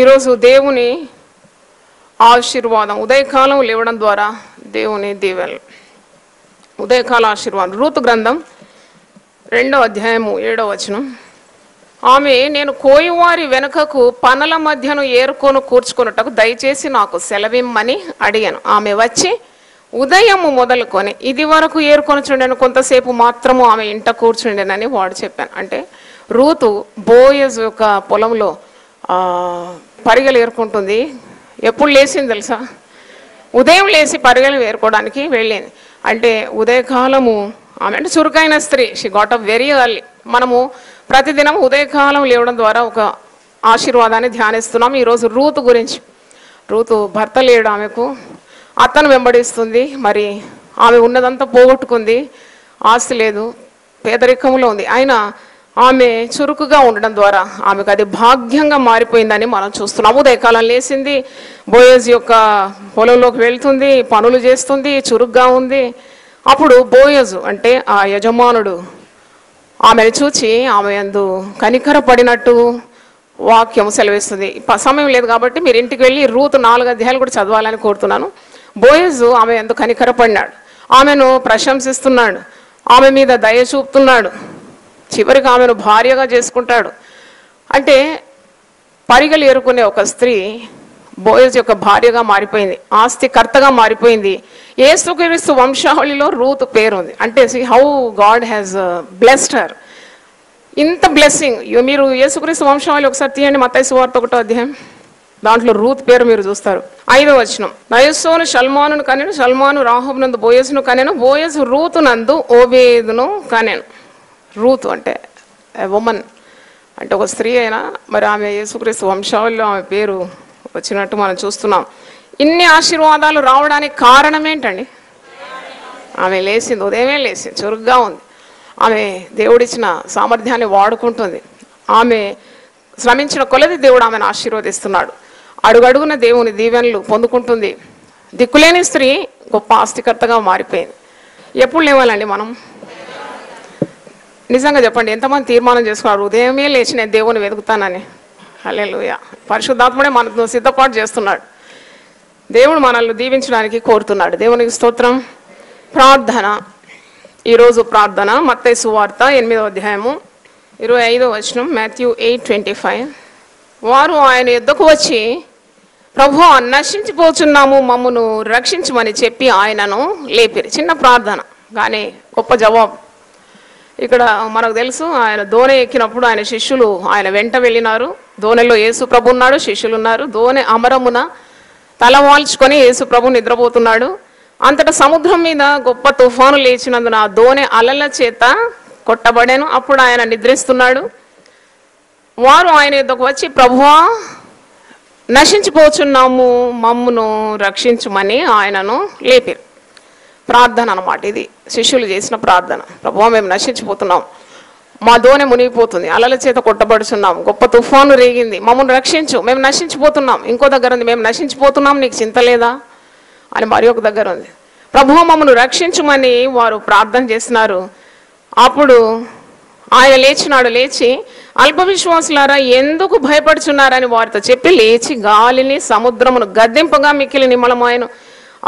ఈరోజు దేవుని ఆశీర్వాదం, ఉదయకాలం లేవడం ద్వారా దేవుని దీవెనలు. ఉదయకాల ఆశీర్వాదం. రూతు గ్రంథం 2వ అధ్యాయము 7వ వచనం. ఆమె, నేను కోయివారి వెనుకకు పనల మధ్యను ఏరుకొని కూర్చుకున్నటకు దయచేసి నాకు సెలవిమ్మని అడిగాను. ఆమె వచ్చి ఉదయము మొదలుకొని ఇది వరకు ఏరుకొని చూడను, కొంతసేపు మాత్రము ఆమె ఇంట కూర్చుండేనని వాడు చెప్పాను. అంటే రూతు బోయజ్ యొక్క పొలంలో పరిగెలు ఏరుకుంటుంది. ఎప్పుడు లేచింది తెలుసా? ఉదయం లేచి పరిగెలు ఏరుకోవడానికి వెళ్ళింది. అంటే ఉదయకాలము ఆమె అంటే చురుకైన స్త్రీ. She got up very early. మనము ప్రతిదినం ఉదయకాలం లేవడం ద్వారా ఒక ఆశీర్వాదాన్ని ధ్యానిస్తున్నాం. ఈరోజు రూతు గురించి. రూతు భర్త లేడు, ఆమెకు అతను వెంబడిస్తుంది. మరి ఆమె ఉన్నదంతా పోగొట్టుకుంది, ఆస్తి లేదు, పేదరికంలో ఉంది. అయినా ఆమె చురుకుగా ఉండడం ద్వారా ఆమెకు అది భాగ్యంగా మారిపోయిందని మనం చూస్తున్నాం. ఉదయకాలం లేచింది, బోయజ్ యొక్క పొలంలోకి వెళ్తుంది, పనులు చేస్తుంది, చురుగ్గా ఉంది. అప్పుడు బోయజు అంటే ఆ యజమానుడు ఆమెను చూచి ఆమె యందు కనికర పడినట్టు వాక్యం సెలవిస్తుంది. సమయం లేదు కాబట్టి మీరు ఇంటికి వెళ్ళి రూతు 4 అధ్యాయాలు కూడా చదవాలని కోరుతున్నాను. బోయజు ఆమె యందు కనికర పడినాడు, ఆమెను ప్రశంసిస్తున్నాడు, ఆమె మీద దయ చూపుతున్నాడు, చివరికి ఆమెను భార్యగా చేసుకుంటాడు. అంటే పరిగెలు ఏరుకునే ఒక స్త్రీ బోయజ్ యొక్క భార్యగా మారిపోయింది, ఆస్తికర్తగా మారిపోయింది. యేసుక్రీస్తు వంశావళిలో రూతు పేరు ఉంది. అంటే how God has blessed her. ఇంత బ్లెస్సింగ్. మీరు యేసుక్రీస్తు వంశావళి ఒకసారి తీయండి, మత్తయి సువార్త 1వ అధ్యాయం. దాంట్లో రూత్ పేరు మీరు చూస్తారు. 5వ వచనం. నయస్సోను షల్మానును కనెను, షల్మాను రాహబునందు బోయజును కనెను, బోయజు రూతునందు ఓబేదును కనెను. రూతు అంటే ఉమన్, అంటే ఒక స్త్రీ అయినా మరి ఆమె యేసుక్రీస్తు వంశావళిలో ఆమె పేరు వచ్చినట్టు మనం చూస్తున్నాం. ఇన్ని ఆశీర్వాదాలు రావడానికి కారణం ఏంటండి? ఆమె లేచింది, ఉదయమే లేచింది, చురుగ్గా ఉంది. ఆమె దేవుడిచ్చిన సామర్థ్యాన్ని వాడుకుంటుంది. ఆమె శ్రమించిన కొలది దేవుడు ఆమెను ఆశీర్వదిస్తున్నాడు. అడుగడుగున దేవుని దీవెనలు పొందుకుంటుంది. దిక్కులేని స్త్రీ గొప్ప ఆస్తికర్తగా మారిపోయింది. ఎప్పుడు లేవాలండి మనం? నిజంగా చెప్పండి, ఎంతమంది తీర్మానం చేసుకున్నారు ఉదయమే లేచి నేను దేవుని వెతుకుతానని? హల్లెలూయా. పరిశుద్ధాత్ముడే మనను సిద్ధపాటు చేస్తున్నాడు. దేవుడు మనల్ని దీవించడానికి కోరుతున్నాడు. దేవునికి స్తోత్రం. ప్రార్థన. ఈరోజు ప్రార్థన మత్తయి సువార్త 8వ అధ్యాయము 25వ వచనం. మాథ్యూ 8:25. వారు ఆయన యొద్దకు వచ్చి, ప్రభువా, నశించిపోచున్నాము, మమ్మును రక్షించమని చెప్పి ఆయనను లేపిరి. చిన్న ప్రార్థన కానీ గొప్ప జవాబు. ఇక్కడ మనకు తెలుసు, ఆయన దోణి ఎక్కినప్పుడు ఆయన శిష్యులు ఆయన వెంట వెళ్ళినారు. దోణిలో యేసు ప్రభు ఉన్నాడు, శిష్యులు ఉన్నారు. దోణి అమరమున తలవాల్చుకొని యేసు ప్రభు నిద్రపోతున్నాడు. అంతటా సముద్రం మీద గొప్ప తుఫాను లేచినందున ఆ దోణి అలల చేత కొట్టబడేను. అప్పుడు ఆయన నిద్రిస్తున్నాడు. వారు ఆయన యొద్దకు వచ్చి, ప్రభువా, నశించిపోచున్నాము, మమ్మును రక్షించుమని ఆయనను లేపిరు. ప్రార్థన అన్నమాట ఇది. శిష్యులు చేసిన ప్రార్థన. ప్రభువా, మేము నశించిపోతున్నాం, మా దోణి మునిగిపోతుంది, అలల చేత కొట్టబడుచున్నాం, గొప్ప తుఫాను రేగింది, మమ్మల్ని రక్షించు, మేము నశించిపోతున్నాం. ఇంకో దగ్గర ఉంది, మేము నశించిపోతున్నాం, నీకు చింత లేదా అని మరి ఒక దగ్గర ఉంది. ప్రభువా, మమ్మల్ని రక్షించుమని వారు ప్రార్థన చేస్తున్నారు. అప్పుడు ఆయన లేచినాడు. లేచి, అల్ప విశ్వాసులారా, ఎందుకు భయపడుచున్నారని వారితో చెప్పి లేచి గాలిని సముద్రమును గద్దింపగా మిక్కిలి నిమ్మలమాయను.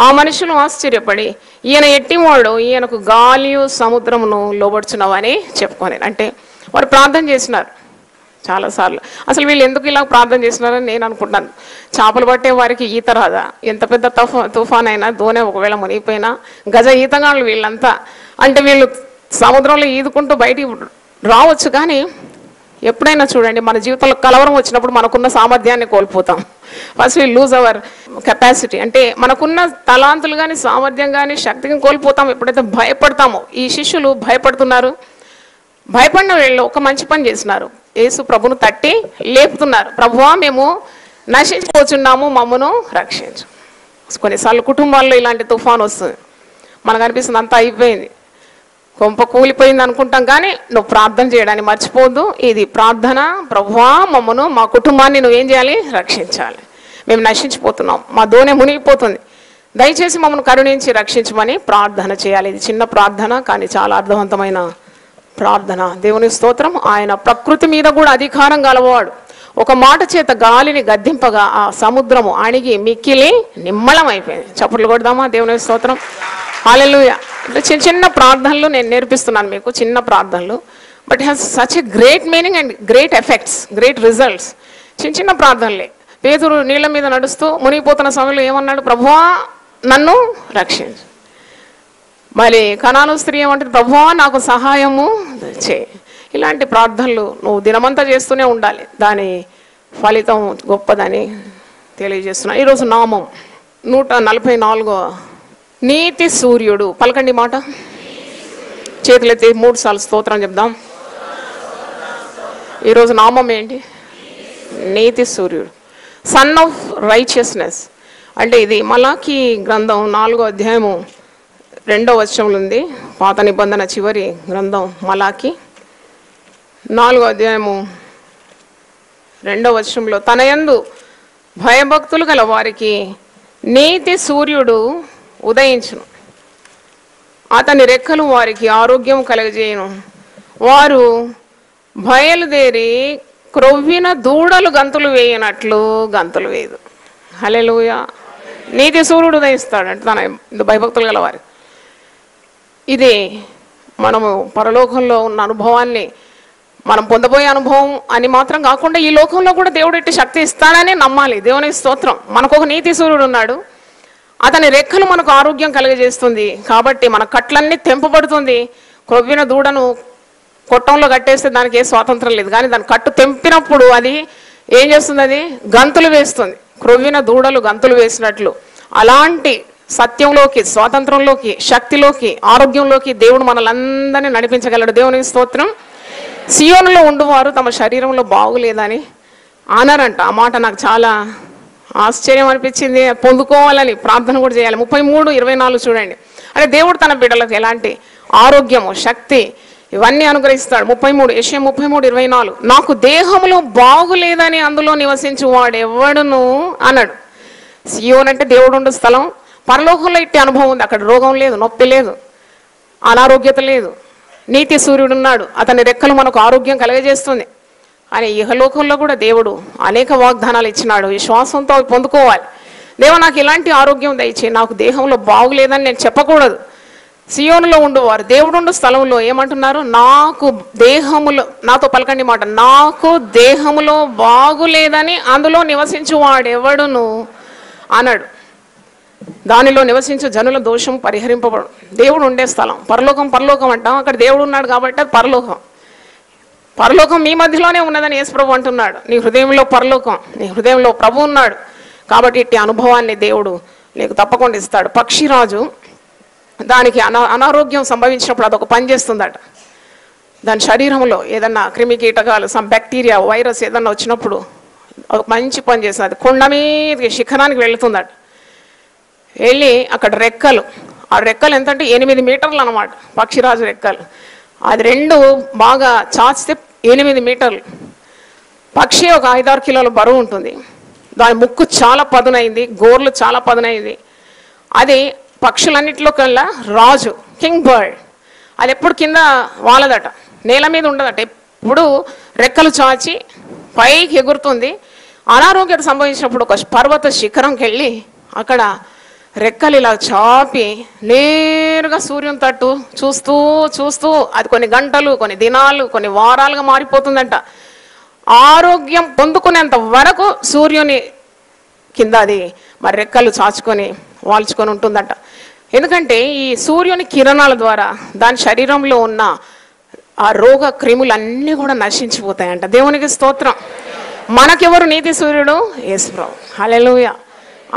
ఆ మనుషులు ఆశ్చర్యపడి, ఈయన ఎట్టివాడు, ఈయనకు గాలియు సముద్రమును లోబడుచున్నావని చెప్పుకొని. అంటే వారు ప్రార్థన చేసినారు చాలాసార్లు. అసలు వీళ్ళు ఎందుకు ఇలా ప్రార్థన చేసినారని నేను అనుకుంటున్నాను. చేపలు పట్టే వారికి ఈత రాదా? ఎంత పెద్ద తుఫాన్ అయినా, దోణి ఒకవేళ మునిగిపోయినా, గజ ఈతగాళ్ళు వీళ్ళంతా. అంటే వీళ్ళు సముద్రంలో ఈదుకుంటూ బయటికి రావచ్చు. కానీ ఎప్పుడైనా చూడండి, మన జీవితంలో కలవరం వచ్చినప్పుడు మనకున్న సామర్థ్యాన్ని కోల్పోతాం. First we lose our capacity. అంటే మనకున్న తలాంతులు కానీ, సామర్థ్యం కానీ, శక్తిని కోల్పోతాం ఎప్పుడైతే భయపడతామో. ఈ శిష్యులు భయపడుతున్నారు. భయపడిన వీళ్ళు ఒక మంచి పని చేసినారు. యేసు ప్రభును తట్టి లేపుతున్నారు. ప్రభువా, మేము నశించిపోచున్నాము, మమ్మను రక్షించు. కొన్నిసార్లు కుటుంబాల్లో ఇలాంటి తుఫాను వస్తుంది, మనకు అనిపిస్తుంది అంతా అయిపోయింది, కొంప కూలిపోయింది అనుకుంటాం. కానీ నువ్వు ప్రార్థన చేయడాన్ని మర్చిపోవద్దు. ఇది ప్రార్థన. ప్రభువా, మమ్మను, మా కుటుంబాన్ని నువ్వేం చేయాలి? రక్షించాలి. మేము నశించిపోతున్నాం, మా దోణి మునిగిపోతుంది, దయచేసి మమ్మల్ని కరుణించి రక్షించమని ప్రార్థన చేయాలి. ఇది చిన్న ప్రార్థన కానీ చాలా అర్థవంతమైన ప్రార్థన. దేవుని స్తోత్రం. ఆయన ప్రకృతి మీద కూడా అధికారం గలవాడు. ఒక మాట చేత గాలిని గద్దింపగా ఆ సముద్రము అణిగి మిక్కిలి నిమ్మళం అయిపోయింది. చప్పట్లు కొడదామా దేవుని స్తోత్రం. హల్లెలూయా. అంటే చిన్న చిన్న ప్రార్థనలు నేను నేర్పిస్తున్నాను మీకు, చిన్న ప్రార్థనలు, but has such a great meaning and great effects, great results. చిన్న చిన్న ప్రార్థనలే. పేతురు నీళ్ళ మీద నడుస్తూ మునిగిపోతున్న సమయంలో ఏమన్నాడు? ప్రభువా నన్ను రక్షించు. మరి కనాను స్త్రీ ఏమంటే, ప్రభువా నాకు సహాయము చేయి. ఇలాంటి ప్రార్థనలు నువ్వు దినమంతా చేస్తూనే ఉండాలి, దాని ఫలితం గొప్పదని తెలియజేస్తున్నా. ఈరోజు నామం 144 నీతి సూర్యుడు. పలకండి మాట, చేతులెత్తి 3 సార్లు స్తోత్రం చెప్దాం. ఈరోజు నామం ఏంటి? నీతి సూర్యుడు, సన్ ఆఫ్ రైచియస్నెస్. అంటే ఇది మలాకీ గ్రంథం 4వ అధ్యాయము 2వ వచనంలో ఉంది. పాత నిబంధన చివరి గ్రంథం మలాకీ 4వ అధ్యాయము 2వ వచనంలో, తన యందు భయభక్తులు గల వారికి నీతి సూర్యుడు ఉదయించును, అతని రెక్కలు వారికి ఆరోగ్యం కలగజేయును, వారు బయలుదేరి క్రొవ్విన దూడలు గంతులు వేయనట్లు గంతులు వేయదు. హల్లెలూయా. నీతి సూర్యుడు ఉదయిస్తాడంటే తన భయభక్తులు గల వారి. ఇది మనము పరలోకంలో ఉన్న అనుభవాన్ని మనం పొందబోయే అనుభవం అని మాత్రం కాకుండా ఈ లోకంలో కూడా దేవుడు ఇట్టి శక్తి ఇస్తాడని నమ్మాలి. దేవునికి స్తోత్రం. మనకు ఒక నీతి సూర్యుడు ఉన్నాడు, అతని రెక్కలు మనకు ఆరోగ్యం కలుగజేస్తుంది. కాబట్టి మన కట్లన్నీ తెంపబడుతుంది. క్రొవ్విన దూడను కొట్టంలో కట్టేస్తే దానికి ఏ స్వాతంత్రం లేదు, కానీ దాని కట్టు తెంపినప్పుడు అది ఏం చేస్తుంది? అది గంతులు వేస్తుంది. క్రొవ్విన దూడలు గంతులు వేసినట్లు అలాంటి సత్యంలోకి, స్వాతంత్రంలోకి, శక్తిలోకి, ఆరోగ్యంలోకి దేవుడు మనలందరినీ నడిపించగలడు. దేవునికి స్తోత్రం. సియోనులో ఉండువారు తమ శరీరంలో బాగులేదని అన్నారంట. ఆ మాట నాకు చాలా ఆశ్చర్యం అనిపించింది. పొందుకోవాలని ప్రార్థన కూడా చేయాలి. 33:24 చూడండి. అంటే దేవుడు తన బిడ్డలకు ఎలాంటి ఆరోగ్యము, శక్తి ఇవన్నీ అనుగ్రహిస్తాడు. 33 33:24, నాకు దేహంలో బాగులేదని అందులో నివసించు వాడు ఎవడును అన్నాడు. సియోన్ అంటే దేవుడు ఉండే స్థలం. పరలోకంలో ఇట్టి అనుభవం ఉంది. అక్కడ రోగం లేదు, నొప్పి లేదు, అనారోగ్యత లేదు. నీతి సూర్యుడు ఉన్నాడు, అతని రెక్కలు మనకు ఆరోగ్యం కలగజేస్తుంది. అని ఇహలోకంలో కూడా దేవుడు అనేక వాగ్దానాలు ఇచ్చినాడు. విశ్వాసంతో అవి పొందుకోవాలి. దేవా నాకు ఇలాంటి ఆరోగ్యం దయచేయి, నాకు దేహంలో బాగులేదని నేను చెప్పకూడదు. సియోనులో ఉండువారు దేవుడు ఉండు స్థలంలో ఏమంటున్నారు? నాకు దేహములో, నాతో పలకండి మాట, నాకు దేహములో బాగులేదని అందులో నివసించు వాడెవడును అన్నాడు. దానిలో నివసించు జనుల దోషం పరిహరింపబడు. దేవుడు ఉండే స్థలం పరలోకం. పరలోకం అంటాం, అక్కడ దేవుడు ఉన్నాడు కాబట్టి అది పరలోకం. పరలోకం మీ మధ్యలోనే ఉన్నదని యేసు ప్రభు అంటున్నాడు. నీ హృదయంలో పరలోకం, నీ హృదయంలో ప్రభు ఉన్నాడు కాబట్టి ఇట్టి అనుభవాన్ని దేవుడు నీకు తప్పకుండా ఇస్తాడు. పక్షిరాజు దానికి అనారోగ్యం సంభవించినప్పుడు అదొక పని చేస్తుందట. దాని శరీరంలో ఏదన్నా క్రిమి కీటకాలు, సమ్ బ్యాక్టీరియా, వైరస్ ఏదన్నా వచ్చినప్పుడు ఒక మంచి పని చేస్తుంది. కొండ మీద శిఖరానికి వెళుతుందట. వెళ్ళి అక్కడ రెక్కలు, ఆ రెక్కలు ఎంతంటే 8 మీటర్లు అన్నమాట. పక్షిరాజు రెక్కలు అది 2 బాగా చాచితే 8 మీటర్లు. పక్షి ఒక 5-6 కిలోల బరువు ఉంటుంది. దాని ముక్కు చాలా పదునైంది, గోర్లు చాలా పదునైంది. అది పక్షులన్నింటిలో కల్లా రాజు, కింగ్ బర్డ్. అది ఎప్పుడు కింద వాలదట, నేల మీద ఉండదట. ఎప్పుడు రెక్కలు చాచి పైకి ఎగురుతుంది. అనారోగ్యత సంభవించినప్పుడు ఒక పర్వత శిఖరంకి వెళ్ళి అక్కడ రెక్కలు ఇలా చాపి నేరుగా సూర్యుని తట్టు చూస్తూ చూస్తూ అది కొన్ని గంటలు, కొన్ని దినాలు, కొన్ని వారాలుగా మారిపోతుందంట. ఆరోగ్యం పొందుకునేంత వరకు సూర్యుని కింద అది మరి రెక్కలు చాచుకొని వాల్చుకొని ఉంటుందట. ఎందుకంటే ఈ సూర్యుని కిరణాల ద్వారా దాని శరీరంలో ఉన్న ఆ రోగ క్రిములన్నీ కూడా నశించిపోతాయంట. దేవునికి స్తోత్రం. మనకెవరు నీతి సూర్యుడు? యేసు ప్రభు. హల్లెలూయా.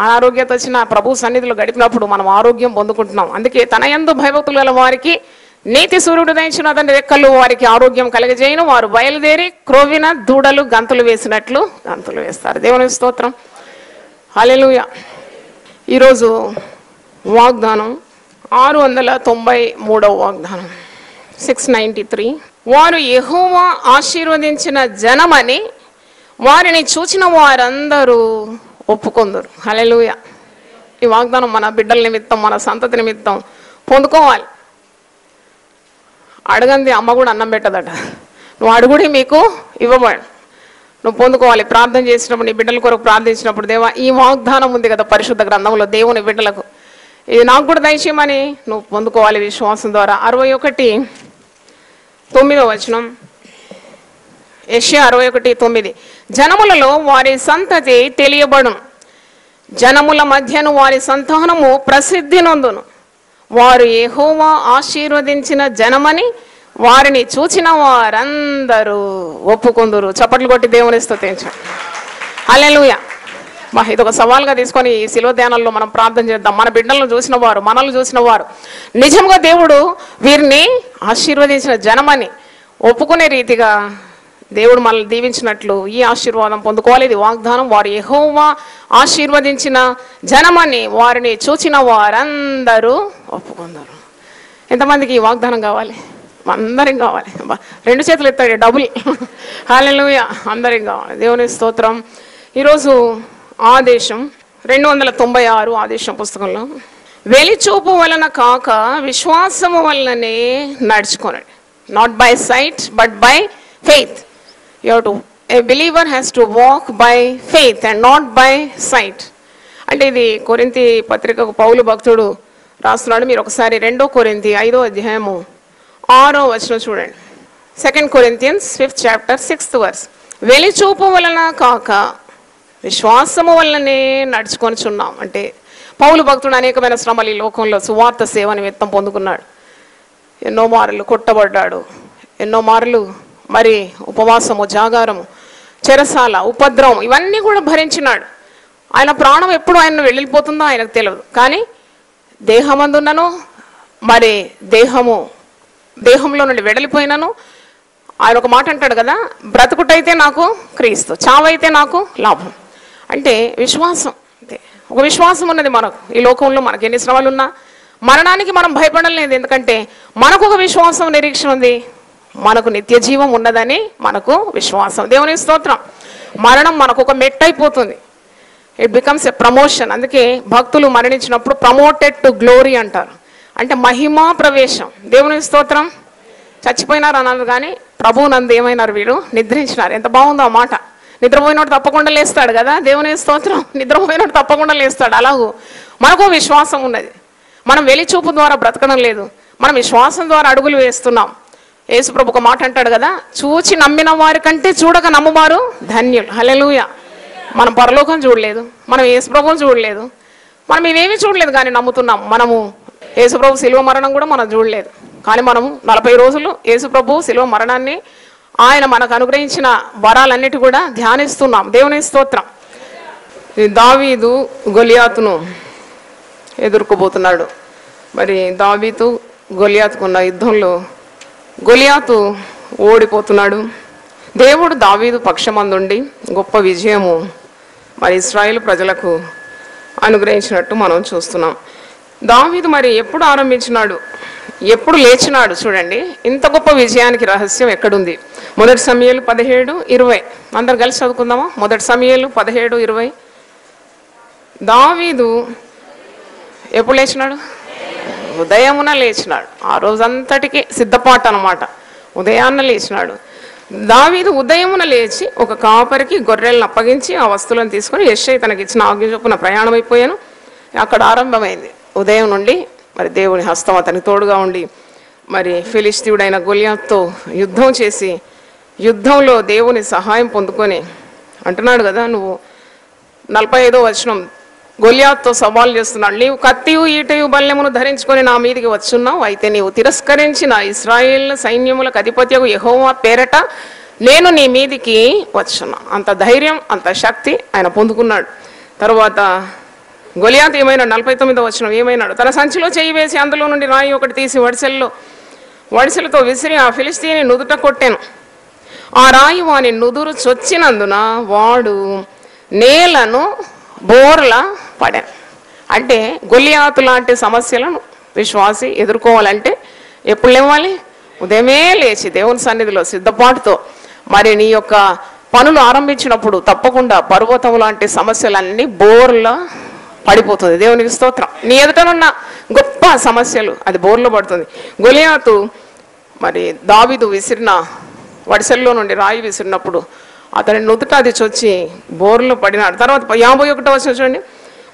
అనారోగ్యత వచ్చిన ప్రభు సన్నిధిలో గడిపినప్పుడు మనం ఆరోగ్యం పొందుకుంటున్నాం. అందుకే తన యందు భయభక్తులు గల వారికి నీతి సూర్యుడు దయించిన అతని రెక్కలు వారికి ఆరోగ్యం కలగజేయను, వారు బయలుదేరి క్రొవ్విన దూడలు గంతులు వేసినట్లు గంతులు వేస్తారు. దేవుని స్తోత్రం. హల్లెలూయా. ఈరోజు వాగ్దానం 693వ వాగ్దానం 693. వారు యెహోవా ఆశీర్వదించిన జనమని వారిని చూచిన వారందరూ ఒప్పుకొందరు. హల్లెలూయా. ఈ వాగ్దానం మన బిడ్డల నిమిత్తం, మన సంతతి నిమిత్తం పొందుకోవాలి. అడగంది అమ్మ కూడా అన్నం పెట్టదట. నువ్వు అడుగుడి మీకు ఇవ్వబడు. నువ్వు పొందుకోవాలి. ప్రార్థన చేసినప్పుడు, నీ బిడ్డల కొరకు ప్రార్థించినప్పుడు, దేవా ఈ వాగ్దానం ఉంది కదా పరిశుద్ధ గ్రంథంలో దేవుని బిడ్డలకు, ఇది నాకు కూడా దయచేయమని నువ్వు పొందుకోవాలి విశ్వాసం ద్వారా. 61:9 యెషయా 61:9 జనములలో వారి సంతతి తెలియబడును, జనముల మధ్యను వారి సంతానము ప్రసిద్ధి నొందును, వారు యెహోవా ఆశీర్వదించిన జనమని వారిని చూచిన వారందరూ ఒప్పుకొందురు. చప్పట్లు కొట్టి దేవుని స్తుతించండి. హల్లెలూయా. ఇదొక సవాల్గా తీసుకొని ఈ శిలువ ధ్యానంలో మనం ప్రార్థన చేద్దాం. మన బిడ్డలను చూసిన వారు, మనల్ని చూసిన వారు నిజంగా దేవుడు వీరిని ఆశీర్వదించిన జనమని ఒప్పుకునే రీతిగా దేవుడు మనల్ని దీవించినట్లు ఈ ఆశీర్వాదం పొందుకోవాలి. ఇది వాగ్దానం. వారు యెహోవా ఆశీర్వదించిన జనమని వారిని చూచిన వారందరూ ఒప్పుకుందరు. ఎంతమందికి ఈ వాగ్దానం కావాలి? అందరికి కావాలి. 2 చేతులు ఎత్తాడు, డబుల్. హల్లెలూయా. అందరికి కావాలి. దేవుని స్తోత్రం. ఈరోజు ఆదేశం 296 ఆదేశం పుస్తకంలో, వెలిచూపు వలన కాక విశ్వాసము వలననే నడుచుకోనండి. Not by sight but by faith. A believer has to walk by faith and not by sight. అంటే ఇది కొరింథీ పత్రికకు పౌలు భక్తుడు రాస్తున్నాడు. మీరు ఒకసారి 2 కొరింథీ 5:6 చూడండి. 2 Corinthians 5th chapter 6th verse. వెలిచూపు వలన కాక విశ్వాసము వలననే నడుచుకొనిచున్నాం. అంటే పౌలు భక్తుడు అనేకమైన శ్రమలు ఈ లోకంలో సువార్త సేవ నిమిత్తం పొందుకున్నాడు. ఎన్నో మారులు కొట్టబడ్డాడు, ఎన్నో మారులు మరి ఉపవాసము, జాగారము, చెరసాల, ఉపద్రవం ఇవన్నీ కూడా భరించినాడు. ఆయన ప్రాణం ఎప్పుడు ఆయన వెళ్ళిపోతుందో ఆయనకు తెలియదు. కానీ దేహమందున్నను మరి దేహంలో నుండి వెడలిపోయినను ఆయన ఒక మాట అంటాడు కదా, బ్రతుకుటైతే నాకు క్రీస్తు, చావైతే నాకు లాభం. అంటే విశ్వాసం, ఒక విశ్వాసం ఉన్నది మనకు. ఈ లోకంలో మనకి ఎన్ని శ్రమలు ఉన్నా మరణానికి మనం భయపడలేదు. ఎందుకంటే మనకు ఒక విశ్వాసం, నిరీక్షణ ఉంది. మనకు నిత్య జీవం ఉన్నదని మనకు విశ్వాసం. దేవుని స్తోత్రం. మరణం మనకు ఒక మెట్ అయిపోతుంది. It becomes a promotion. అందుకే భక్తులు మరణించినప్పుడు ప్రమోటెడ్ టు గ్లోరీ అంటారు. అంటే మహిమా ప్రవేశం. దేవుని స్తోత్రం. చచ్చిపోయినారు అన్నారు కానీ ప్రభువు నందు ఏమైనారు? వీరు నిద్రించినారు. ఎంత బాగుందో ఆ మాట. నిద్రపోయినోడు తప్పకుండా లేస్తాడు కదా. దేవుని స్తోత్రం. నిద్రపోయినోడు తప్పకుండా లేస్తాడు. అలాగూ మనకు విశ్వాసం ఉన్నది. మనం వెలిచూపు ద్వారా బ్రతకడం లేదు, మనం విశ్వాసం ద్వారా అడుగులు వేస్తున్నాం. యేసు ప్రభు ఒక మాట అంటాడు కదా, చూచి నమ్మిన వారి కంటే చూడక నమ్మువారు ధన్యులు. హల్లెలూయా. మనం పరలోకం చూడలేదు, మనం యేసు ప్రభువుని చూడలేదు, మనం ఇవేమీ చూడలేదు కానీ నమ్ముతున్నాం. మనము యేసు ప్రభు శిలువ మరణం కూడా మనం చూడలేదు కానీ మనము 40 రోజులు యేసు ప్రభు శిలువ మరణాన్ని, ఆయన మనకు అనుగ్రహించిన వరాలన్నిటి కూడా ధ్యానిస్తున్నాం. దేవుని స్తోత్రం. దావీదు గొలియాతును ఎదుర్కోబోతున్నాడు. మరి దావీదు గొలియాతుకున్న యుద్ధంలో గొలియాతు ఓడిపోతున్నాడు. దేవుడు దావీదు పక్షమందుండి గొప్ప విజయము మరి ఇశ్రాయేలు ప్రజలకు అనుగ్రహించినట్టు మనం చూస్తున్నాం. దావీదు మరి ఎప్పుడు ఆరంభించినాడు, ఎప్పుడు లేచినాడు? చూడండి, ఇంత గొప్ప విజయానికి రహస్యం ఎక్కడుంది? 1 సమూయేలు 17:20 అందరు కలిసి చదువుకుందామా? 1 సమూయేలు 17:20. దావీదు ఎప్పుడు లేచినాడు? ఉదయమున లేచినాడు. ఆ రోజంతటికి సిద్ధపాటు అన్నమాట. ఉదయాన్న లేచినాడు. దావీదు ఉదయమున లేచి ఒక కాపరికి గొర్రెలను అప్పగించి ఆ వస్తువులను తీసుకొని యెషై తనకి ఇచ్చిన ఆజ్ఞ చొప్పున ప్రయాణం అయిపోయాను. అక్కడ ఆరంభమైంది. ఉదయం నుండి మరి దేవుని హస్తం అతనికి తోడుగా ఉండి మరి ఫిలిష్తీయుడైన గొలియాతుతో యుద్ధం చేసి యుద్ధంలో దేవుని సహాయం పొందుకొని అంటున్నాడు కదా, నువ్వు 45వ వచనం గొలియాతుతో సవాల్ చేస్తున్నాడు. నీవు కత్తియు ఈటయు బల్లెమును ధరించుకొని నా మీదికి వచ్చున్నావు, అయితే నీవు తిరస్కరించిన ఇశ్రాయేల్ సైన్యములకు అధిపత్యకు యెహోవా పేరట నేను నీ మీదికి వచ్చున్నా. అంత ధైర్యం, అంత శక్తి ఆయన పొందుకున్నాడు. తర్వాత గొలియాతు ఏమైనాడు? 49వ వచనం ఏమైనాడు? తన సంచిలో చేయి వేసి అందులో నుండి రాయి ఒకటి తీసి వడిసెలతో విసిరి ఆ ఫిలిష్తీయుని నుదుట కొట్టాను. ఆ రాయి వాని నుదురు చొచ్చినందున వాడు నేలను బోర్లా పడాను. అంటే గొలియాతు లాంటి సమస్యలను విశ్వాసి ఎదుర్కోవాలంటే ఎప్పుడు లేవాలి? ఉదయమే లేచి దేవుని సన్నిధిలో సిద్ధపాటుతో మరి నీ యొక్క పనులు ఆరంభించినప్పుడు తప్పకుండా పర్వతం లాంటి సమస్యలన్నీ బోర్లా పడిపోతుంది. దేవునికి స్తోత్రం. నీ ఎదుటనున్న గొప్ప సమస్యలు అది బోర్లో పడుతుంది. గొలియాతు మరి దావీదు విసిరిన వడిసెల్లో నుండి రాయి విసిరినప్పుడు అతని నుదుట అది చొచ్చి బోర్లో పడినాడు. తర్వాత 51వ వచనం చూడండి.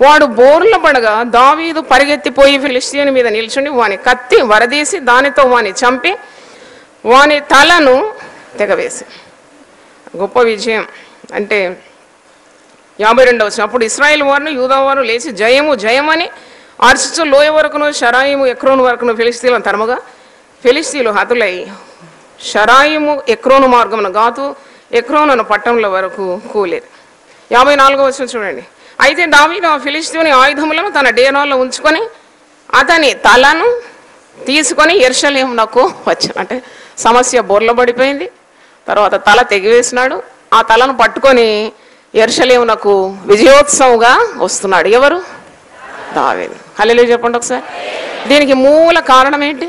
వాడు బోర్ల పడగా దావీదు పరిగెత్తిపోయి ఫిలిష్తీయుని మీద నిల్చుని వాని కత్తి వరదీసి దానితో వాని చంపి వాని తలను తెగవేసి. గొప్ప విజయం. అంటే 52వ వచనం. అప్పుడు ఇశ్రాయేలు వారిని యూదా వారు లేచి జయము జయమని అర్చుచు లోయ వరకును షరాయిము ఎక్రోను వరకును ఫిలిష్తీయులను తరమగా ఫిలిష్తీయులు హతులై షరాయిము ఎక్రోను మార్గమున గాతు ఎక్రోను పట్టణంల వరకు కూలేరు. 54వ వచనం చూడండి. అయితే దావీదు ఆ ఫిలిష్తీయుని ఆయుధములను తన డేరాల్లో ఉంచుకొని అతని తలను తీసుకొని యెరూషలేమునకు వచ్చాను. అంటే సమస్య బోర్ల పడిపోయింది. తర్వాత తల తెగివేసినాడు. ఆ తలను పట్టుకొని యెరూషలేమునకు విజయోత్సవంగా వస్తున్నాడు. ఎవరు? దావీదు. హల్లెలూయా చెప్పండి ఒకసారి. దీనికి మూల కారణం ఏంటి?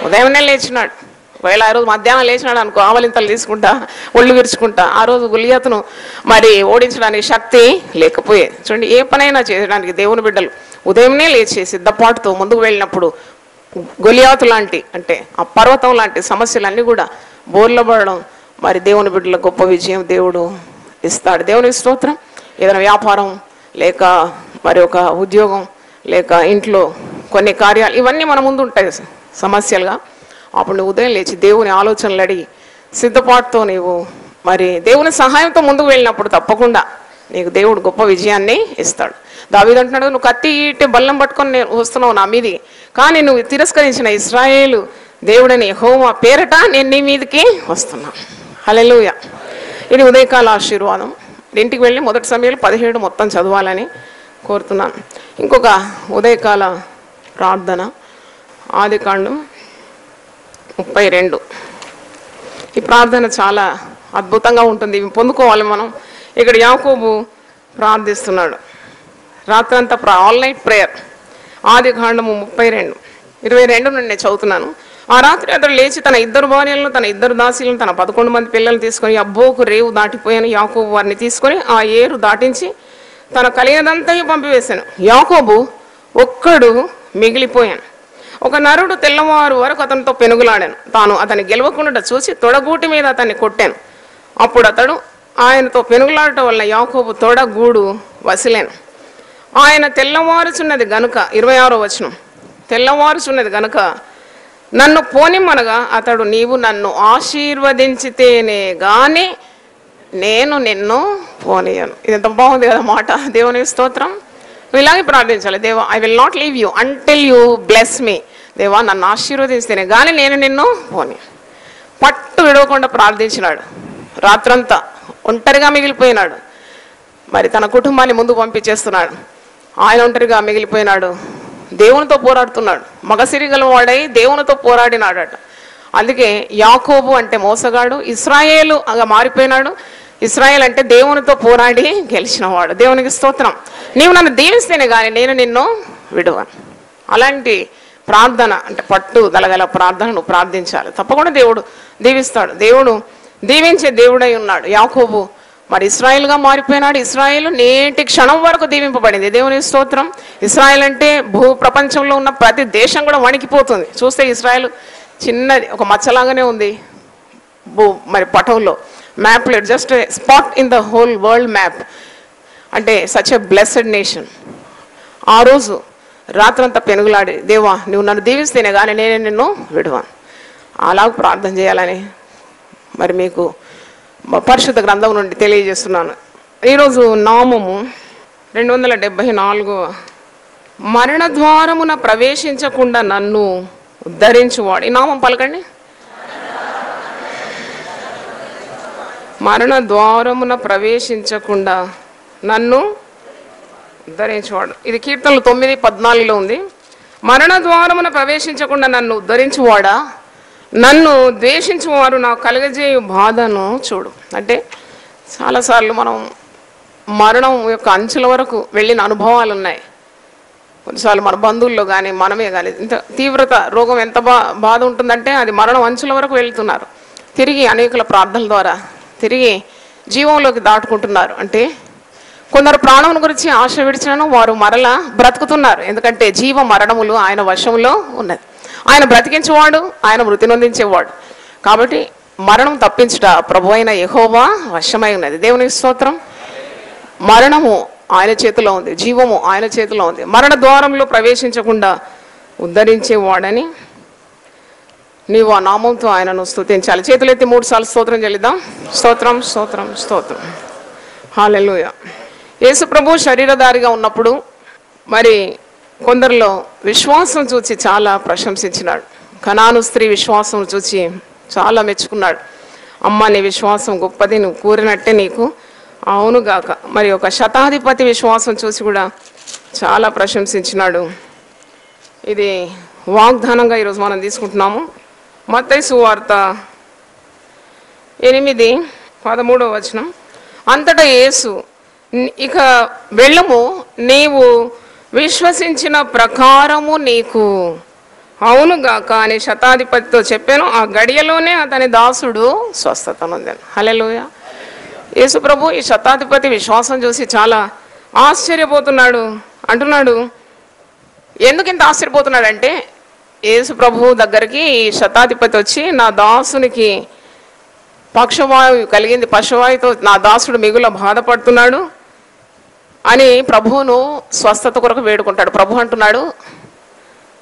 ఉదయమే లేచినాడు. ఒకవేళ ఆ రోజు మధ్యాహ్నం లేచినాడు అనుకో, ఆవలింతలు తీసుకుంటా ఒళ్ళు విరుచుకుంటా ఆ రోజు గొలియాతును మరి ఓడించడానికి శక్తి లేకపోయేది. చూడండి, ఏ పనైనా చేయడానికి దేవుని బిడ్డలు ఉదయంనే లేచి సిద్ధపాటుతో ముందుకు వెళ్ళినప్పుడు గొలియాతు లాంటి అంటే ఆ పర్వతం లాంటి సమస్యలన్నీ కూడా బోర్లబడడం, మరి దేవుని బిడ్డల గొప్ప విజయం దేవుడు ఇస్తాడు. దేవునికి స్తోత్రం. ఏదైనా వ్యాపారం లేక మరి ఒక ఉద్యోగం లేక ఇంట్లో కొన్ని కార్యాలు ఇవన్నీ మన ముందు ఉంటాయి సమస్యలుగా. అప్పుడు నువ్వు ఉదయం లేచి దేవుని ఆలోచనలు అడిగి సిద్ధపాటుతో నీవు మరి దేవుని సహాయంతో ముందుకు వెళ్ళినప్పుడు తప్పకుండా నీకు దేవుడు గొప్ప విజయాన్ని ఇస్తాడు. దావీదు అంటున్నాడు, నువ్వు కత్తి ఈటె బల్లం పట్టుకొని నేను వస్తున్నావు నా మీది, కానీ నువ్వు తిరస్కరించిన ఇశ్రాయేలు దేవుడని యెహోవా పేరట నేను నీ మీదకి వస్తున్నా. హల్లెలూయా. ఇది ఉదయకాల ఆశీర్వాదం. ఇంటికి వెళ్ళి 1 సమయాలు 17 మొత్తం చదవాలని కోరుతున్నాను. ఇంకొక ఉదయకాల ప్రార్థన ఆదికాండం 32. ఈ ప్రార్థన చాలా అద్భుతంగా ఉంటుంది. ఇవి పొందుకోవాలి మనం. ఇక్కడ యాకోబు ప్రార్థిస్తున్నాడు రాత్రంతా ఆల్ నైట్ ప్రేయర్. ఆదికాండము 32 22 నుండి నేను చదువుతున్నాను. ఆ రాత్రి అతడు లేచి తన 2 భార్యలను తన 2 దాసీలను తన 11 మంది పిల్లలు తీసుకొని అబ్బోకు రేవు దాటిపోయాను. యాకోబు వారిని తీసుకొని ఆ ఏరు దాటించి తన కలిగినదంతా పంపివేశాను. యాకోబు ఒక్కడు మిగిలిపోయాను. ఒక నరుడు తెల్లవారు వరకు అతనితో పెనుగులాడాను. తాను అతన్ని గెలవకుండా చూసి తొడగూటి మీద అతన్ని కొట్టాను. అప్పుడు అతడు ఆయనతో పెనుగులాడటం వల్ల యాకోబు తొడగూడు వసిలేను. ఆయన తెల్లవారుచున్నది గనుక 26వ వచనం. తెల్లవారుచున్నది గనుక నన్ను పోనిమ్మనగా అతడు నీవు నన్ను ఆశీర్వదించితేనే గాని నేను నిన్ను పోనీయను. ఇది ఎంత బాగుంది కదా మాట. దేవుని స్తోత్రం. నువ్వు ఇలాగే ప్రార్థించాలి. దేవా, I will not leave you until you bless me. దేవా, నన్ను ఆశీర్వదిస్తేనే కానీ నేను నిన్ను పోనీ. పట్టు విడవకుండా ప్రార్థించినాడు. రాత్రంతా ఒంటరిగా మిగిలిపోయినాడు. మరి తన కుటుంబాన్ని ముందు పంపించేస్తున్నాడు. ఆయన ఒంటరిగా మిగిలిపోయినాడు. దేవునితో పోరాడుతున్నాడు. మగసిరి గలవాడై దేవునితో పోరాడినాడట. అందుకే యాకోబు అంటే మోసగాడు, ఇశ్రాయేలు అగా మారిపోయినాడు. ఇశ్రాయేల్ అంటే దేవునితో పోరాడి గెలిచినవాడు. దేవునికి స్తోత్రం. నీవు నన్ను దీవిస్తేనే కానీ నేను నిన్ను విడువను. అలాంటి ప్రార్థన అంటే పట్టు గలగల ప్రార్థన నువ్వు ప్రార్థించాలి. తప్పకుండా దేవుడు దీవిస్తాడు. దేవుడు దీవించే దేవుడై ఉన్నాడు. యాకోబు మరి ఇశ్రాయేల్గా మారిపోయినాడు. ఇశ్రాయేలు నేటి క్షణం వరకు దీవింపబడింది. దేవుని స్తోత్రం. ఇశ్రాయేల్ అంటే భూ ప్రపంచంలో ఉన్న ప్రతి దేశం కూడా వణికిపోతుంది. చూస్తే ఇశ్రాయేల్ చిన్నది ఒక మచ్చలాగానే ఉంది మరి పటంలో మ్యాప్లో. Just spot in the whole world map. అంటే సచ్ ఎ బ్లెస్డ్ నేషన్. ఆ రోజు రాత్రంతా పెనుగులాడి, దేవా నువ్వు నన్ను దీవిస్తేనే కానీ నేను నిన్ను విడువాను. అలాగ ప్రార్థన చేయాలని మరి మీకు పరిశుద్ధ గ్రంథం నుండి తెలియజేస్తున్నాను. ఈరోజు నామము 274. మరణ ద్వారమున ప్రవేశించకుండా నన్ను ఉద్ధరించువాడు. ఈ నామం పలకండి. మరణ ద్వారమున ప్రవేశించకుండా నన్ను ఉద్ధరించువాడు. ఇది కీర్తనలు 9:14 ఉంది. మరణ ద్వారమున ప్రవేశించకుండా నన్ను ఉద్ధరించువాడా, నన్ను ద్వేషించువారు నాకు కలగజేయు బాధను చూడు. అంటే చాలాసార్లు మనం మరణం యొక్క అంచుల వరకు వెళ్ళిన అనుభవాలు ఉన్నాయి. కొన్నిసార్లు మన బంధువుల్లో కానీ మనమే కానీ ఇంత తీవ్రత రోగం ఎంత బాధ ఉంటుందంటే అది మరణం అంచుల వరకు వెళ్తున్నారు. తిరిగి అనేకుల ప్రార్థనల ద్వారా తిరిగి జీవంలోకి దాటుకుంటున్నారు. అంటే కొందరు ప్రాణం గురించి ఆశ విడిచినను వారు మరలా బ్రతుకుతున్నారు. ఎందుకంటే జీవ మరణములు ఆయన వశంలో ఉన్నది. ఆయన బ్రతికించేవాడు, ఆయన మృతి నొందించేవాడు. కాబట్టి మరణం తప్పించుట ప్రభు అయిన యెహోవా వశమై ఉన్నది. దేవునికి స్తోత్రం. మరణము ఆయన చేతిలో ఉంది, జీవము ఆయన చేతిలో ఉంది. మరణ ద్వారంలో ప్రవేశించకుండా ఉద్ధరించేవాడని నీవు ఆ నామంతో ఆయనను స్తుతించాలి. చేతులెత్తి 3 సార్లు స్తోత్రం చెల్లిద్దాం. స్తోత్రం, స్తోత్రం, స్తోత్రం. హల్లెలూయా. యేసు ప్రభు శరీరధారిగా ఉన్నప్పుడు మరి కొందరిలో విశ్వాసం చూసి చాలా ప్రశంసించినాడు. కనాను స్త్రీ విశ్వాసం చూసి చాలా మెచ్చుకున్నాడు. అమ్మ, నీ విశ్వాసం గొప్పది, నువ్వు కూరినట్టే నీకు అవునుగాక. మరి ఒక శతాధిపతి విశ్వాసం చూసి కూడా చాలా ప్రశంసించినాడు. ఇది వాగ్దానంగా ఈరోజు మనం తీసుకుంటున్నాము. మత్తయి సువార్త 8:13 అంతటా యేసు, ఇక వెళ్ళము, నీవు విశ్వసించిన ప్రకారము నీకు అవునుగాక అని శతాధిపతితో చెప్పాను. ఆ గడియలోనే అతని దాసుడు స్వస్థత నొందాను. హల్లెలూయా. యేసు ప్రభు ఈ శతాధిపతి విశ్వాసం చూసి చాలా ఆశ్చర్యపోతున్నాడు. అంటున్నాడు, ఎందుకు ఇంత ఆశ్చర్యపోతున్నాడంటే, యేసు ప్రభు దగ్గరికి ఈ శతాధిపతి వచ్చి, నా దాసునికి పక్షవాయువు కలిగింది, పశువాయుతో నా దాసుడు మిగుల బాధపడుతున్నాడు అని ప్రభువును స్వస్థత కొరకు వేడుకుంటాడు. ప్రభు అంటున్నాడు,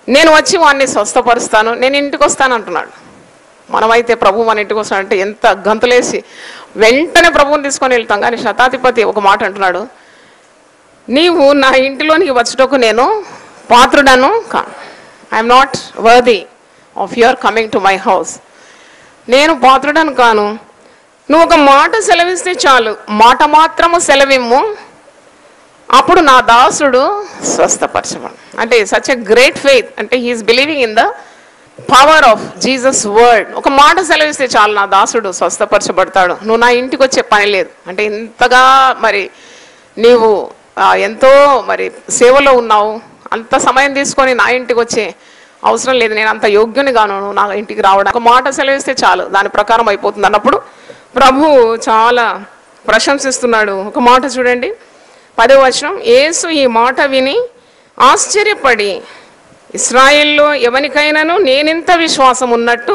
నేను వచ్చి వాడిని స్వస్థపరుస్తాను, నేను ఇంటికి వస్తాను అంటున్నాడు. మనమైతే ప్రభు మన ఇంటికి వస్తాడంటే ఎంత గంతులేసి వెంటనే ప్రభువుని తీసుకొని వెళ్తాం. కానీ శతాధిపతి ఒక మాట అంటున్నాడు, నీవు నా ఇంటిలోనికి వచ్చుటకు నేను పాత్రుడను కాను. I'm not worthy of your coming to my house. నేను పాత్రుడను కాను. నువ్వు ఒక మాట సెలవిస్తే చాలు, మాట మాత్రము సెలవిమ్ము, అప్పుడు నా దాసుడు స్వస్థపరచబడు. అంటే సచ్ ఎ గ్రేట్ ఫెయిత్. అంటే he is believing in the power of Jesus word. ఒక మాట సెలవిస్తే చాలు, నా దాసుడు స్వస్థపరచబడతాడు, నువ్వు నా ఇంటికి వచ్చే పని లేదు. అంటే ఇంతగా మరి నీవు ఎంతో మరి సేవలో ఉన్నావు, అంత సమయం తీసుకొని నా ఇంటికి వచ్చే అవసరం లేదు, నేను అంత యోగ్యుని గాను నువ్వు నా ఇంటికి రావడం. ఒక మాట సెలవిస్తే చాలు, దాని ప్రకారం అయిపోతుంది అన్నప్పుడు ప్రభు చాలా ప్రశంసిస్తున్నాడు. ఒక మాట చూడండి, 10వ వచనం. యేసు ఈ మాట విని ఆశ్చర్యపడి, ఇశ్రాయేల్లో ఎవరికైనాను నేనింత విశ్వాసం ఉన్నట్టు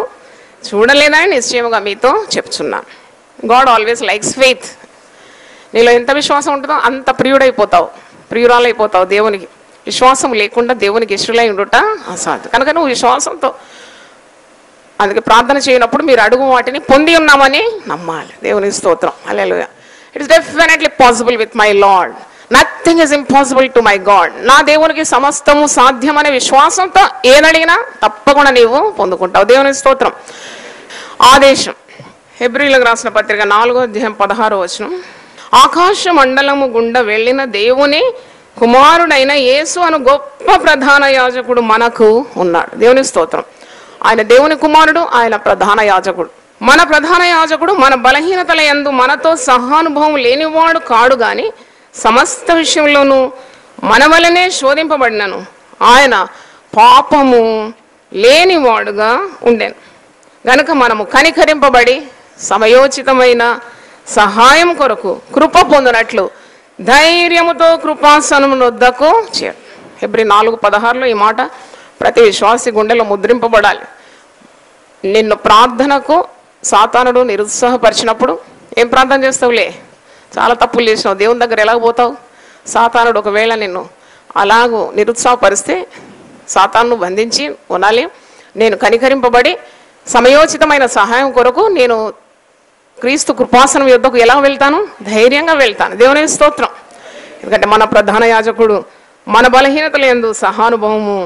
చూడలేదని నిశ్చయముగా మీతో చెప్తున్నాను. God always likes faith. నీలో ఎంత విశ్వాసం ఉంటుందో అంత ప్రియుడైపోతావు, ప్రియురాలైపోతావు దేవునికి. విశ్వాసం లేకుండా దేవునికి ఇష్టలై ఉండుట అసాధ్యం. కనుక నువ్వు విశ్వాసంతో, అందుకే ప్రార్థన చేయనప్పుడు మీరు అడుగు వాటిని పొంది ఉన్నామని నమ్మాలి. దేవునికి స్తోత్రం. Hallelujah. It is definitely possible with my Lord. Nothing is impossible to my God. నా దేవునికి సమస్తము సాధ్యమనే విశ్వాసంతో ఏనడిగినా తప్పకుండా నీవు పొందుకుంటావు. దేవునికి స్తోత్రం. ఆదేశం. హెబ్రీలకు రాసిన పత్రిక 4:16 ఆకాశ మండలము గుండా వెళ్ళిన దేవుని కుమారుడైన యేసు అను గొప్ప ప్రధాన యాజకుడు మనకు ఉన్నాడు. దేవునికి స్తోత్రం. ఆయన దేవుని కుమారుడు, ఆయన ప్రధాన యాజకుడు. మన ప్రధాన యాజకుడు మన బలహీనతల యందు మనతో సహానుభవం లేనివాడు కాడు, గాని సమస్త విషయంలోనూ మన వలనే శోధింపబడినను ఆయన పాపము లేనివాడుగా ఉండెను. గనుక మనము కనికరింపబడి సమయోచితమైన సహాయం కొరకు కృప పొందినట్లు ధైర్యముతో కృపాసనమునొద్దకు చేరు. హెబ్రీ 4:16 ఈ మాట ప్రతి విశ్వాసి గుండెలో ముద్రింపబడాలి. నిన్ను ప్రార్థనకు సాతానుడు నిరుత్సాహపరిచినప్పుడు ఏం ప్రార్థన చేస్తావులే, చాలా తప్పులు చేసినావు, దేవుని దగ్గర ఎలాగ పోతావు? సాతానుడు ఒకవేళ నిన్ను అలాగూ నిరుత్సాహపరిస్తే సాతాను బంధించి ఉనాలి. నేను కనికరింపబడి సమయోచితమైన సహాయం కొరకు నేను క్రీస్తు కృపాసనం యొద్దకు ఎలా వెళ్తాను? ధైర్యంగా వెళ్తాను. దేవుని స్తోత్రం. ఎందుకంటే మన ప్రధాన యాజకుడు మన బలహీనతల యందు సహానుభవము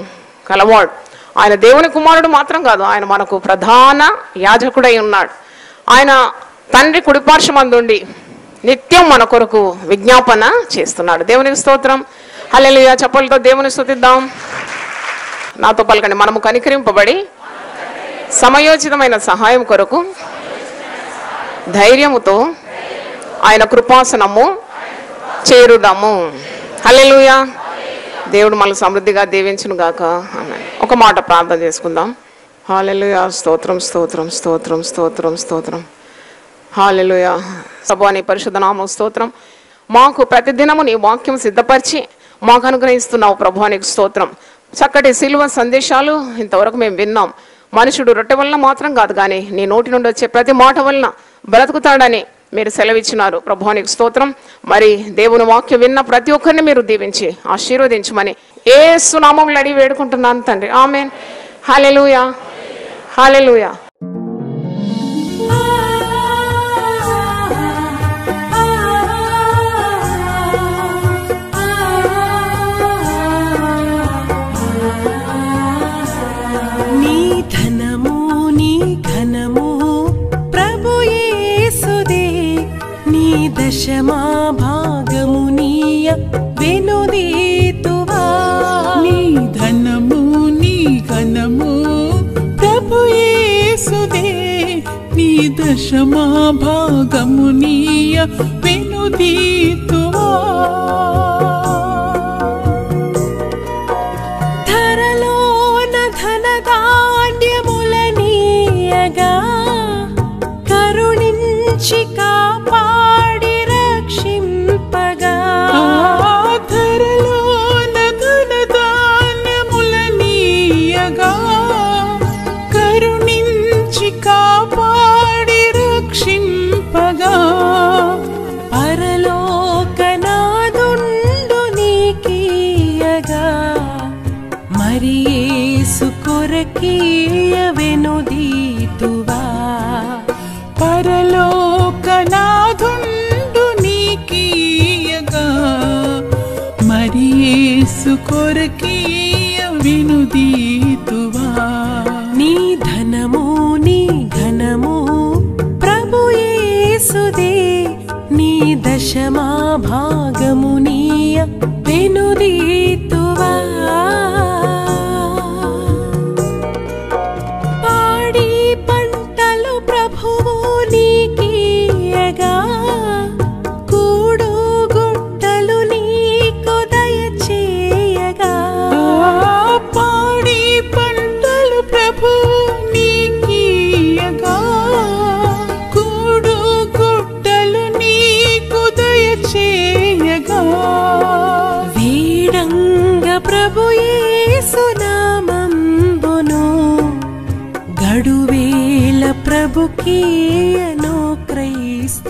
కలవాడు. ఆయన దేవుని కుమారుడు మాత్రం కాదు, ఆయన మనకు ప్రధాన యాజకుడై ఉన్నాడు. ఆయన తండ్రి కుడిపార్శ్వమందుండి నిత్యం మన కొరకు విజ్ఞాపన చేస్తున్నాడు. దేవునికి స్తోత్రం. హల్లెలూయా. చప్పలతో దేవుని స్తుతిద్దాం. నాతో పలకండి. మనము కనికరింపబడి సమయోచితమైన సహాయం కొరకు ధైర్యముతో ఆయన కృపాసనము చేరుదాము. హల్లెలూయా. దేవుడు మనల్ని సమృద్ధిగా దీవించును గాక. ఆమేన్. ఒక మాట ప్రార్థన చేసుకుందాం. హల్లెలూయా. స్తోత్రం, స్తోత్రం, స్తోత్రం, స్తోత్రం, స్తోత్రం. హల్లెలూయా. ప్రభువా నీ పరిశుద్ధ నామం స్తోత్రం. మాకు ప్రతిదినము నీ వాక్యం సిద్ధపరిచి మాకు అనుగ్రహిస్తున్నావు ప్రభువా, నీకు స్తోత్రం. చక్కటి సిలువ సందేశాలు ఇంతవరకు మేము విన్నాం. మనుషుడు రొట్టె వలన మాత్రం కాదు కానీ నీ నోటి నుండి వచ్చే ప్రతి మాట వలన బ్రతుకుతాడని మీరు సెలవిచ్చినారు. ప్రభువానికి స్తోత్రం. మరి దేవుని వాక్యం విన్న ప్రతి ఒక్కరిని మీరు దీవించి ఆశీర్వదించమని యేసు నామములో అడిగి వేడుకుంటున్నాను తండ్రి. ఆమేన్. హల్లెలూయా, హల్లెలూయా. దశమా భాగమునీయ వెనుదీతువా. నీ ధనము నీ ఘనము ప్రభు యేసుదే, నీ దశమా భాగమునీయ వెనుదీతువా. ధరలోన ధనధాన్యములనీయగా కరుణించి కాపాడి రక్షింపగా. ధరలోన ధనధాన్యములనీయగా కరుణించి కాపాడి రక్షింపగా. పరలోకనాదుండు నీకీయగా మరి యేసు కొరకీయ వెనుదీతువా. పరలోకనాథుండు నీకీయగా మరి యేసు కొరకీయ వెనుదీతువా. నీ ధనము నీ ఘనము ప్రభు యేసుదే, నీ దశమా భాగమునీయ వెనుదీతువా. పాడి పంటలు ప్రభువు నీకీయగా కూడు గుట్టలు నీకు దయచేయగా. పాడి పంటలు ప్రభు నీకీయగా కూడు గుట్టలు నీకు దయచేయగా. వీడంగ ప్రభు యేసు నామంబును గడువేల ప్రభుకీయను క్రైస్త